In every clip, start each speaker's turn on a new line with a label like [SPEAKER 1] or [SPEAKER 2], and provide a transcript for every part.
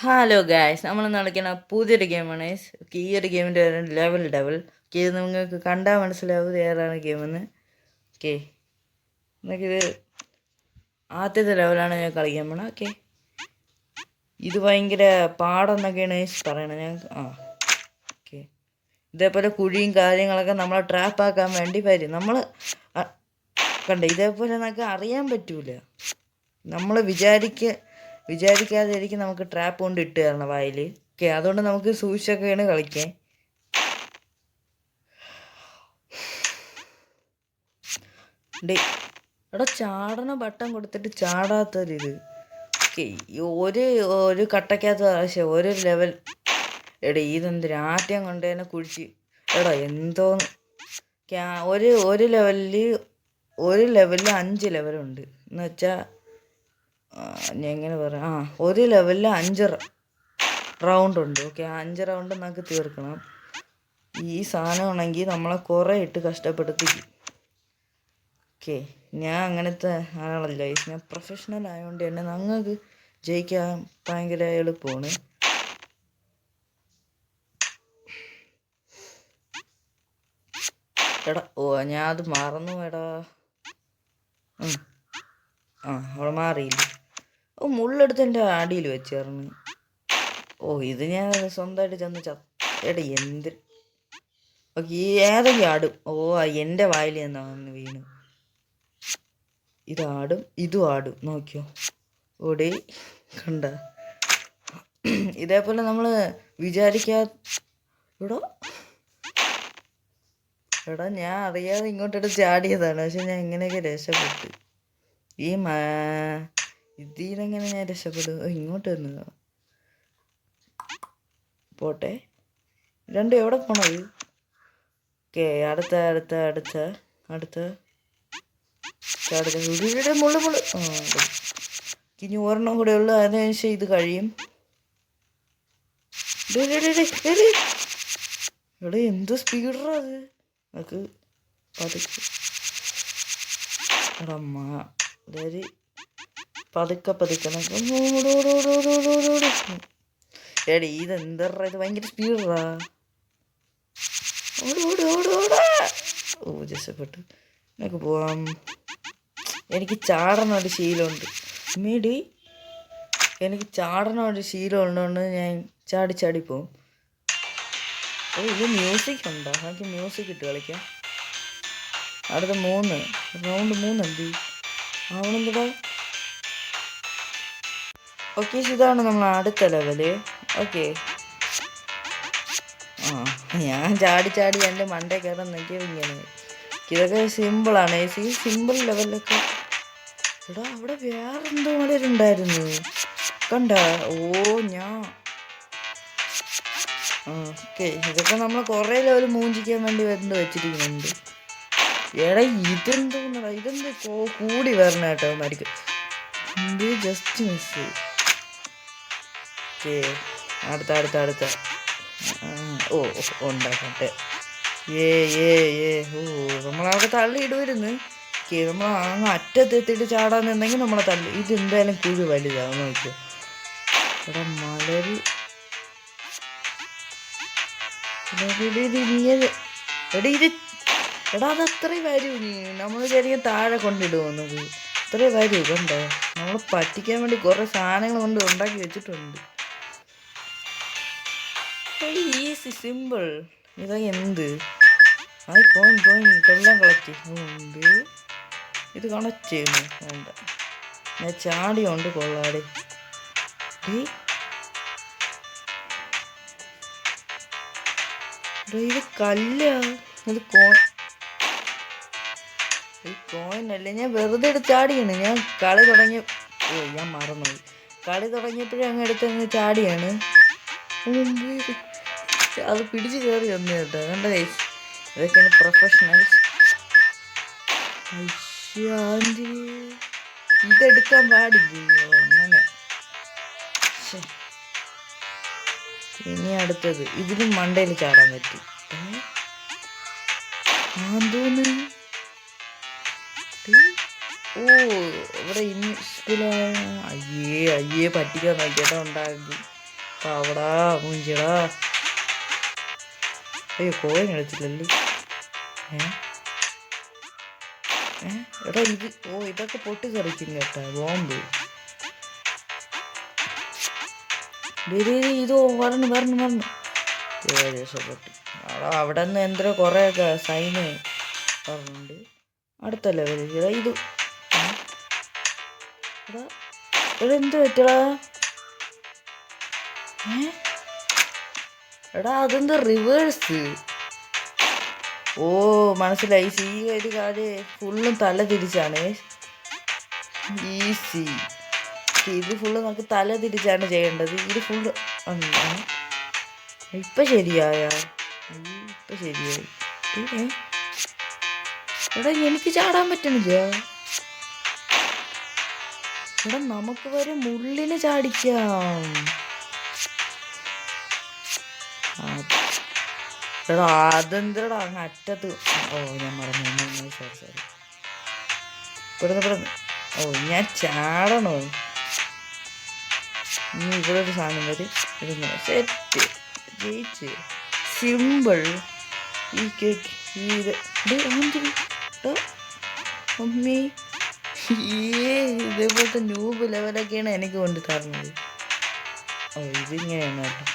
[SPEAKER 1] Hello guys, നമ്മൾ കളിക്കുന്ന പുതിയൊരു ഗെയിമാണ്. ഈ ഒരു ഗെയിമിൻ്റെ ലെവൽ ഡബിൾ. ഇത് നിങ്ങൾക്ക് കണ്ടാൽ മനസ്സിലാവും ഇത് ഏതാണ് ഗെയിമെന്ന്. ഓക്കെ, നമുക്കിത് ആദ്യത്തെ ലെവലാണ് ഞാൻ കളിക്കാൻ പോണത്. ഓക്കെ, ഇത് ഭയങ്കര പാടെന്നൊക്കെയാണ് പറയണത്. ഓക്കെ, ഇതേപോലെ കുഴിയും കാര്യങ്ങളൊക്കെ നമ്മളെ ട്രാപ്പാക്കാൻ വേണ്ടി വരും. നമ്മൾ കണ്ട ഇതേപോലെ നമുക്ക് അറിയാൻ പറ്റൂല. നമ്മൾ വിചാരിക്കാതെ നമുക്ക് ട്രാപ്പ് കൊണ്ട് ഇട്ട് തരണം വായിൽ. ഓക്കെ, അതുകൊണ്ട് നമുക്ക് സൂക്ഷിച്ചൊക്കെയാണ് കളിക്കാൻ. എടാ, ചാടണ ബട്ടൺ കൊടുത്തിട്ട് ചാടാത്തൊരിത്. ഓക്കെ, ഒരു കട്ടയ്ക്കകത്ത് ആവശ്യം ഒരു ലെവൽ. എടാ, ഇതെന്തൊരു ആദ്യം കൊണ്ട് തന്നെ കുഴിച്ച്. എടാ എന്തോന്ന് ഒരു ലെവലിൽ 5 ലെവലുണ്ട് എന്ന് വെച്ചാൽ ഞാൻ എങ്ങനെ പറയാം. ഒരു ലെവലിൽ 5 റൗണ്ട് ഉണ്ട്. ഓക്കെ, 5 റൗണ്ട് നമുക്ക് തീർക്കണം. ഈ സാധനമാണെങ്കിൽ നമ്മളെ കുറേ ഇട്ട് കഷ്ടപ്പെടുത്തിക്കും. ഓക്കെ, ഞാൻ അങ്ങനത്തെ ആളല്ല. ഞാൻ പ്രൊഫഷണൽ ആയതുകൊണ്ട് തന്നെ ഞങ്ങൾക്ക് ജയിക്കാൻ ഭയങ്കര എളുപ്പമാണ്. എടാ, ഞാൻ അത് മറന്നു. എടാ, അവിടെ മാറിയില്ല. മുള്ളെടുത്ത് എൻ്റെ അടിയിൽ വെച്ചേർന്ന്. ഇത് ഞാൻ സ്വന്തമായിട്ട് ചെന്ന് എടാ എന്ത്. ഓക്കെ, ഏതൊക്കെ ആടും. എൻ്റെ വായിൽ നിന്നാണ് വീണ്. ഇതാടും ഇതും ആടും. നോക്കിയോ, ഓടി കണ്ട. ഇതേപോലെ നമ്മൾ എടാ ഞാൻ അറിയാതെ ഇങ്ങോട്ടിട്ട് ചാടിയതാണ്. പക്ഷെ ഞാൻ എങ്ങനെയൊക്കെ രക്ഷപ്പെട്ടു. ഇതിനെങ്ങനെ ഞാൻ രക്ഷപ്പെടും? ഇങ്ങോട്ട് വന്നു പോട്ടെ. രണ്ടും എവിടെ പോണത്? ഓക്കെ, അടുത്ത മുള്ളു. ഇനി ഒരെണ്ണം കൂടെ ഉള്ളു. അതിനുശേഷം ഇത് കഴിയും. എടാ എന്ത് സ്പീഡാ അത്. നമുക്ക് പതുക്കെ എടി ഇതെന്താ, ഇത് ഭയങ്കര സ്പീഡാ. രക്ഷപ്പെട്ടു. നമുക്ക് പോവാം. എനിക്ക് ചാടണ ഒരു ശീലമുണ്ട്. എനിക്ക് ചാടണ ഒരു ശീലം ഉള്ളതുകൊണ്ട് ഞാൻ ചാടി പോവും. ഇത് മ്യൂസിക് ഉണ്ടോ? എനിക്ക് മ്യൂസിക് ഇട്ട് കളിക്കാം. അടുത്ത റൗണ്ട് 3 എന്ത് ആവണെന്തടാ. ഓക്കെ, ഇതാണ് നമ്മൾ അടുത്ത ലെവല്. ഓക്കെ, ഞാൻ ചാടി എൻ്റെ മണ്ടേ കയറാൻ നോക്കിയത് ഇങ്ങനെ. ഇതൊക്കെ സിമ്പിളാണ്. ഈ സിമ്പിൾ ലെവലൊക്കെ. എടാ, അവിടെ വേറെന്തോ മലരുണ്ടായിരുന്നു കണ്ട. ഓക്കെ, ഇതൊക്കെ നമ്മൾ കുറേ ലെവൽ മൂഞ്ചിക്കാൻ വേണ്ടി വെച്ചിരിക്കുന്നുണ്ട്. എടാ ഇതെന്ത് കൂടി വരണ കേട്ടോ മരിക്കും. Just miss. ഓക്കെ, അടുത്ത ഉണ്ടാക്കട്ടെ. നമ്മളവിടെ തള്ളിയിടുമായിരുന്നു. ഓക്കെ, നമ്മൾ അങ്ങ് അറ്റത്തെത്തിയിട്ട് ചാടാന്നുണ്ടെങ്കിൽ നമ്മളെ തള്ളി. ഇതെന്തായാലും കുഴി വലുതാവും. നോക്കിയോ. എടാ മലര്. എടാ അത് അത്രയും വരൂ. നമ്മൾ ചെറിയ താഴെ കൊണ്ടിടുന്നത് അത്രയും വരൂ. കണ്ടോ, നമ്മൾ പറ്റിക്കാൻ വേണ്ടി കുറേ സാധനങ്ങൾ കൊണ്ട് ഉണ്ടാക്കി വെച്ചിട്ടുണ്ട്. Easy simple. ഇതാ എന്ത് കോയിൻ എല്ലാം കളക്ട് ഉണ്ട്. ഇത് കണക്ട് ചെയ്യുന്നു വേണ്ട. ഞാൻ ചാടിയുണ്ട് കൊള്ളാടി. ഇത് കല്ല. ഇത് കോയിനല്ലേ. ഞാൻ വെറുതെ എടുത്ത് ചാടിയാണ്. ഞാൻ കളി ഞാൻ മറന്നുപോയി. കളി തുടങ്ങിയപ്പോഴേ അങ്ങ് ചാടിയാണ്. അത് പിടിച്ച് കയറി വന്നു കേട്ടോ. കണ്ട ഗൈസ്, ഇതൊക്കെയാണ് പ്രൊഫഷണൽസ്. ഇതെടുക്കാൻ പാടില്ലയോ അങ്ങനെ. ഇനി അടുത്തത് ഇതിലും മണ്ടയിൽ ചാടാൻ പറ്റും. ഇവിടെ ഇൻസ്പില. അയ്യേ പറ്റിക്കാൻ നോക്കിയേട്ടാ ഉണ്ടാക്കി. പാവടാ മൂഞ്ചിടാ. അയ്യോ കോയിൻ എടുത്തില്ലല്ലേ. ഏ എടാ ഇത് ഇതൊക്കെ പൊട്ടിത്തെറിക്കും കേട്ടാ ബോംബ്. ഇത് വരണം. രക്ഷപ്പെട്ടു. അവിടെ നിന്ന് എന്തോ കുറേയൊക്കെ സൈന് പറഞ്ഞുണ്ട്. അടുത്ത ലെവല് ഇത് എടാ എന്ത് പറ്റടാ? എടാ അതെന്താ റിവേഴ്സ്? ഓ മനസ്സിലായി. ഈ ഒരു കാര്യം ഫുള്ളും തല തിരിച്ചാണ്. ഈസി. ഇത് ഫുള്ള് നമുക്ക് തല തിരിച്ചാണ് ചെയ്യേണ്ടത്. ഇത് ഫുള്ള് ഇപ്പം ശരിയായി. എടാ എനിക്ക് ചാടാൻ പറ്റണില്ല. എടാ നമുക്ക് വരെ മുള്ളിനെ ചാടിക്കാം. എടാ അതെന്തടാ അങ്ങ് അറ്റത്ത്. ഞാൻ മറന്നു. സോറി. പെടുന്നു. ഞാൻ ചാടണോ? ഇനി ഇവിടെ ഒരു സാധനം വരും. ഇടുന്നു. സെറ്റ്. ജയിച്ച്. സിമ്പിൾ. ഈ കേക്ക് ഇത് മമ്മി ഇതേപോലത്തെ ന്യൂബ് ലെവലൊക്കെയാണ് എനിക്ക് കൊണ്ട് തരുന്നത്. ഇതിങ്ങനെയാണ് കേട്ടോ.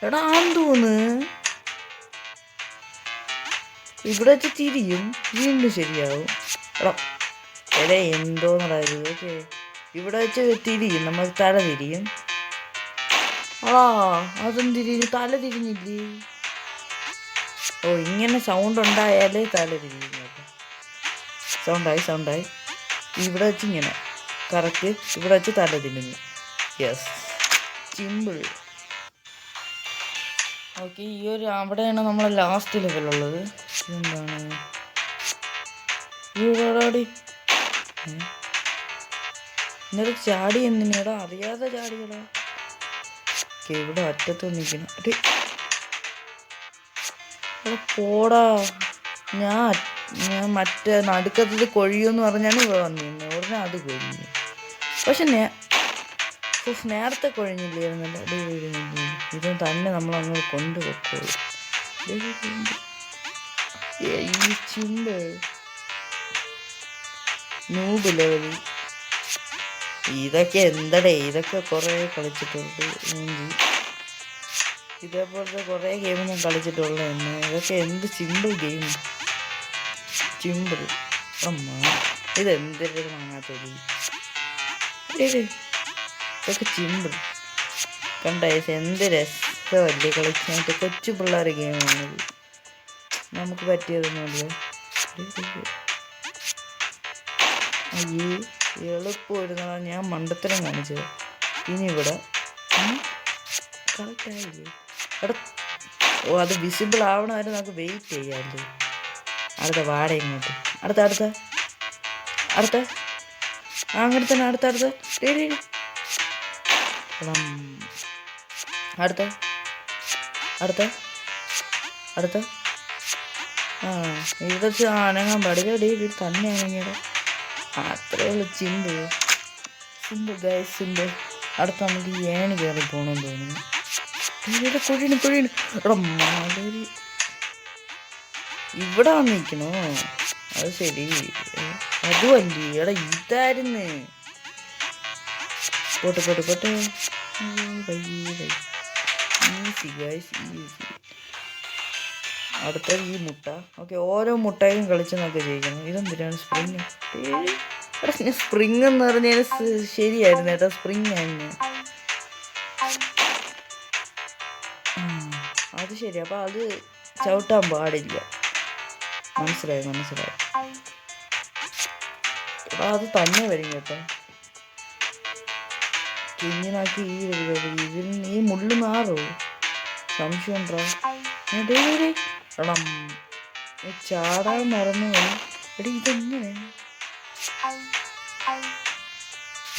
[SPEAKER 1] എടാ ആന്തോന്ന് ഇവിടെ വെച്ച് തിരിയും, വീണ്ടും ശരിയാവും. എടാ എന്തോന്നടാ. ഓക്കെ ഇവിടെ വെച്ച് തിരിയും, നമ്മൾ തല തിരിയും. അതും തിരിഞ്ഞു. തല തിരിഞ്ഞില്ലേ? ഇങ്ങനെ സൗണ്ട് ഉണ്ടായാലേ തല തിരിയും കേട്ടോ. സൗണ്ടായി. ഇവിടെ വെച്ച് ഇങ്ങനെ കറക്റ്റ്. ഇവിടെ വെച്ച് തല തിരിഞ്ഞു. Yes, simple. ഓക്കെ, ഈ ഒരു അവിടെയാണ് നമ്മളെ ലാസ്റ്റ് ലെവലുള്ളത്. എന്താണ് ഇന്നലെ ചാടി എന്തിനാടാ? അറിയാതെ ചാടിയടാ. ഇവിടെ അറ്റത്ത് നിൽക്കണം. പോടാ. ഞാൻ മറ്റേ നടുക്കത്തത് കൊഴിയുമെന്ന് പറഞ്ഞാണ് ഇവിടെ വന്നിരുന്നത്. ഉടനെ അത് കൊഴിഞ്ഞു. പക്ഷെ നേരത്തെ കൊഴിഞ്ഞില്ലായിരുന്നല്ലോ. ഇത് തന്നെ നമ്മളങ്ങ് കൊണ്ടുപോക്കോളൂ. ഈ ചിമ്പ് നൂബ് ലെവല്. ഇതൊക്കെ എന്തടേ? ഇതൊക്കെ കുറേ കളിച്ചിട്ടുണ്ട്. ഇതേപോലത്തെ കുറേ ഗെയിം ഞാൻ കളിച്ചിട്ടുള്ള തന്നെ. ഇതൊക്കെ എന്ത് സിമ്പിൾ ഗെയിം. സിമ്പിൾ. ഇതെന്തൊരു വാങ്ങാത്തൊരു. ഇതൊക്കെ സിമ്പിൾ. കണ്ട എന്ത് രസമല്ലേ കളിക്കാൻ. കൊച്ചു പിള്ളേർ ഗെയിമാണത്. നമുക്ക് പറ്റിയതൊന്നുമില്ല. എളുപ്പമായിരുന്നതാ. ഞാൻ മണ്ടത്തരം കാണിച്ചത്. ഇനി ഇവിടെ കറക്റ്റായില്ലേ? അത് വിസിബിൾ ആവണമായിരുന്നു. നമുക്ക് വെയിറ്റ് ചെയ്യാമല്ലേ. അടുത്ത വാട ഇങ്ങോട്ട്. അടുത്ത അങ്ങനെ തന്നെ. അടുത്ത ഇവിടെ അനങ്ങാൻ പാടില്ല. ഇത് തന്നെ അനങ്ങിയുടെ അത്രേ ഉള്ളു. Simple guys, simple. അടുത്ത നമുക്ക് ഏണി കയറി പോകണമെന്ന് തോന്നുന്നു. കൊഴിന് മാലരി ഇവിടെ വന്നിരിക്കണോ? അത് ശരി. അതുമല്ലേ. ഇതായിരുന്നു. പോട്ടെ. Easy guys, easy. അടുത്ത ഈ മുട്ട. ഓക്കെ, ഓരോ മുട്ടയും കളിച്ച് നമുക്ക് ജയിക്കണം. ഇതെന്തിനാണ് സ്പ്രിങ്? സ്പ്രിങ് എന്ന് പറഞ്ഞാൽ ശരിയായിരുന്നു കേട്ടോ. സ്പ്രിങ് ആയിരുന്നു അത് ശരി. അപ്പം അത് ചവിട്ടാൻ പാടില്ല. മനസ്സിലായി. അത് തന്നെ വരും കേട്ടോ. കുഞ്ഞിനാക്കി ഈ മുള്ളു മാറോ? സംശയം ഉണ്ടോ? ചാടാൻ മറന്നു. ഇതെങ്ങനെ?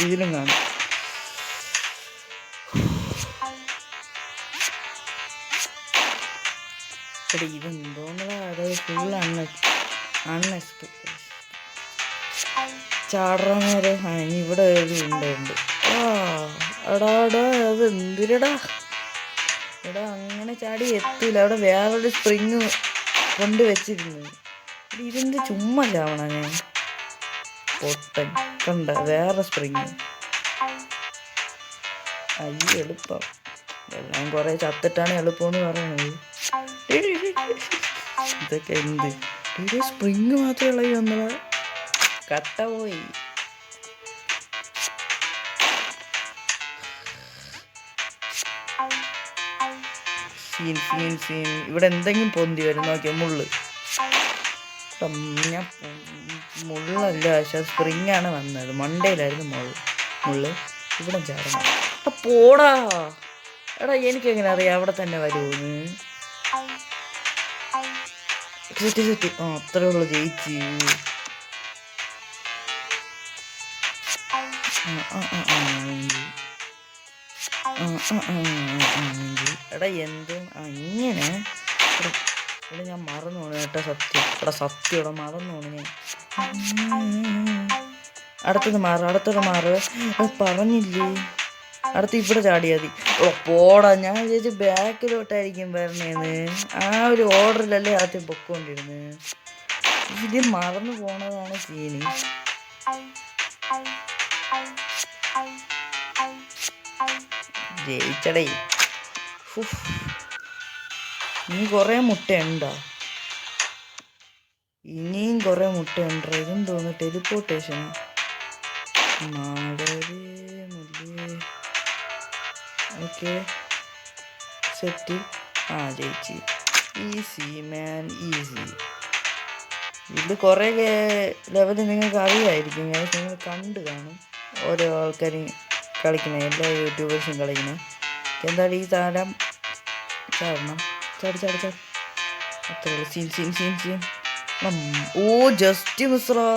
[SPEAKER 1] ഇതിലും കാണും. ഇതെന്തോന്നതാ? അത് ഫുൾ അൺഎക്സ്പെക്ടഡ്. ചാടാൻ നേരം ഇനി ഇവിടെ ഒരു ഉണ്ട്. എടാടാ അത് എന്തിരടാ എടാ, അങ്ങനെ ചാടി എത്തൂല. അവിടെ വേറൊരു സ്പ്രിങ് കൊണ്ട് വെച്ചിരുന്നു. ഇതെന്ത് ചുമ്മാ ചാവണ ഞാൻ പൊട്ടൻ കണ്ട വേറെ സ്പ്രിങ്. അയ്യോ എളുപ്പം. എല്ലാം കുറെ ചത്തിട്ടാണ് എളുപ്പമെന്ന് പറയണത്. ഇതൊക്കെ എന്ത് സ്പ്രിങ് മാത്രമേ ഉള്ളൂ. നമ്മളെ കട്ട പോയി. സീൻ ഇവിടെ എന്തെങ്കിലും പൊന്തി വരും. നോക്കിയ മുള്ള്. ഞാൻ മുള്ളല്ല, പക്ഷെ സ്പ്രിങ്ങാണ് വന്നത്. മണ്ടയിലായിരുന്നു മുള്ള്. ഇവിടെ ചാടണം. പോടാ എടാ, എനിക്കെങ്ങനെ അറിയാം അവിടെ തന്നെ വരുമെന്ന്. സെറ്റ് അത്രേ ഉള്ളു. ജയിച്ച്. എടാ എന്ത് ഇങ്ങനെ ഇവിടെ ഞാൻ മറന്നു പോണു കേട്ടോ. സത്യം ഇവിടെ മറന്നു പോണു ഞാൻ. അടുത്തത് മാറ് പറഞ്ഞില്ലേ. അടുത്ത് ഇവിടെ ചാടിയാൽ മതി. പോടാ, ഞാൻ വിചാരിച്ച് ബാക്കിലോട്ടായിരിക്കും വരണേന്ന്. ആ ഒരു ഓർഡറിലല്ലേ ആദ്യം പൊക്കോണ്ടിരുന്നത്. ഇത് മറന്നു പോണതാണ് സീന്. ജയിച്ചടേ. ഇനി കുറേ മുട്ടയുണ്ടോ? ഇനിയും കുറേ മുട്ടയുണ്ടോ? ഇതും തോന്നുന്നു ടെലിപ്പോർട്ടേഷൻ. Okay set. ജയിച്ച്. Easy man, easy. ഇത് കുറേ ലെവല് നിങ്ങൾക്ക് അറിയാമായിരിക്കും. നിങ്ങൾ കണ്ട് കാണും ഓരോ ആൾക്കാരും കളിക്കണേ, എല്ലാ യൂട്യൂബേഴ്സും കളിക്കണേ. എന്തായാലും ഈ താരം ചാടണം. ചാടി അത്രയുള്ളൂ. സീൻ. ജസ്റ്റ് മിസ്റാ.